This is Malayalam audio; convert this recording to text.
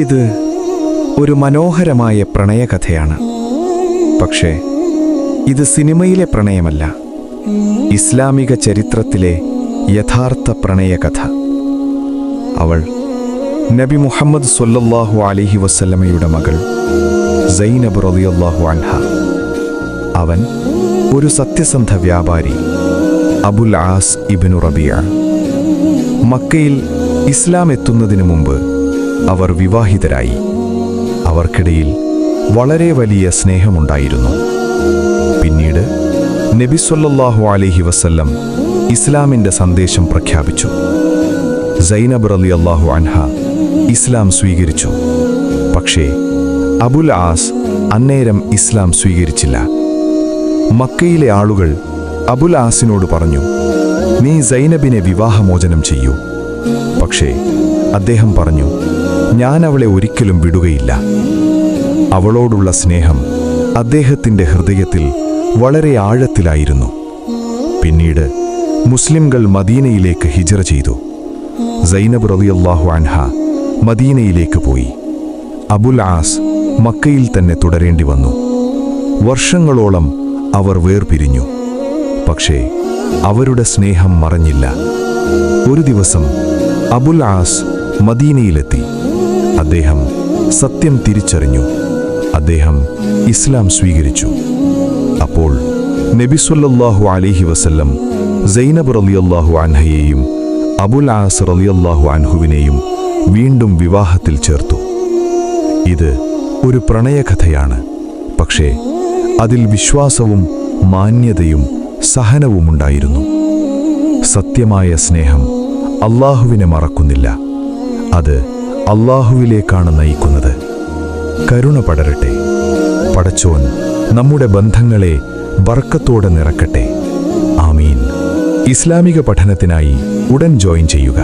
ഇത് ഒരു മനോഹരമായ പ്രണയകഥയാണ്. പക്ഷേ ഇത് സിനിമയിലെ പ്രണയമല്ല, ഇസ്ലാമിക ചരിത്രത്തിലെ യഥാർത്ഥ പ്രണയകഥ. അവൾ നബി മുഹമ്മദ് സ്വല്ലല്ലാഹു അലൈഹി വസല്ലമയുടെ മകൾ സൈനബ് റളിയല്ലാഹു അൻഹ. അവൻ ഒരു സത്യസന്ധ വ്യാപാരി, അബുൽ ആസ് ഇബ്നു റബീഅ. മക്കയിൽ ഇസ്ലാം എത്തുന്നതിനു മുമ്പ് അവർ വിവാഹിതരായി. അവർക്കിടയിൽ വളരെ വലിയ സ്നേഹമുണ്ടായിരുന്നു. പിന്നീട് നബി സ്വല്ലല്ലാഹു അലൈഹി വസല്ലം ഇസ്ലാമിൻ്റെ സന്ദേശം പ്രഖ്യാപിച്ചു. സൈനബ് റളിയല്ലാഹു അൻഹ ഇസ്ലാം സ്വീകരിച്ചു. പക്ഷേ അബുൽ ആസ് അന്നേരം ഇസ്ലാം സ്വീകരിച്ചില്ല. മക്കയിലെ ആളുകൾ അബുൽ ആസിനോട് പറഞ്ഞു, നീ സൈനബിനെ വിവാഹമോചനം ചെയ്യൂ. പക്ഷേ അദ്ദേഹം പറഞ്ഞു, ഞാൻ അവളെ ഒരിക്കലും വിടുകയില്ല. അവളോടുള്ള സ്നേഹം അദ്ദേഹത്തിൻ്റെ ഹൃദയത്തിൽ വളരെ ആഴത്തിലായിരുന്നു. പിന്നീട് മുസ്ലിംകൾ മദീനയിലേക്ക് ഹിജ്റ ചെയ്തു. സൈനബ് റളിയല്ലാഹു അൻഹ മദീനയിലേക്ക് പോയി. അബുൽ ആസ് മക്കയിൽ തന്നെ തുടരേണ്ടി വന്നു. വർഷങ്ങളോളം അവർ വേർപിരിഞ്ഞു. പക്ഷേ അവരുടെ സ്നേഹം മറഞ്ഞില്ല. ഒരു ദിവസം അബുൽ ആസ് മദീനയിലെത്തി. അദ്ദേഹം സത്യം തിരിച്ചറിഞ്ഞു. അദ്ദേഹം ഇസ്ലാം സ്വീകരിച്ചു. അപ്പോൾ നബി സ്വല്ലല്ലാഹു അലൈഹി വസല്ലം സൈനബ് റളിയല്ലാഹു അൻഹയെയും അബുൽ ആസ് റളിയല്ലാഹു അൻഹുവിനെയും വീണ്ടും വിവാഹത്തിൽ ചേർത്തു. ഇത് ഒരു പ്രണയകഥയാണ്. പക്ഷേ അതിൽ വിശ്വാസവും മാന്യതയും സഹനവുമുണ്ടായിരുന്നു. സത്യമായ സ്നേഹം അല്ലാഹുവിനെ മറക്കുന്നില്ല. അത് അല്ലാഹുവിലേക്കാണ് നയിക്കുന്നത്. കരുണ പടരട്ടെ. പടച്ചോൻ നമ്മുടെ ബന്ധങ്ങളെ ബർക്കത്തോടെ നിറക്കട്ടെ. ആമീൻ. ഇസ്ലാമിക പഠനത്തിനായി ഉടൻ ജോയിൻ ചെയ്യുക.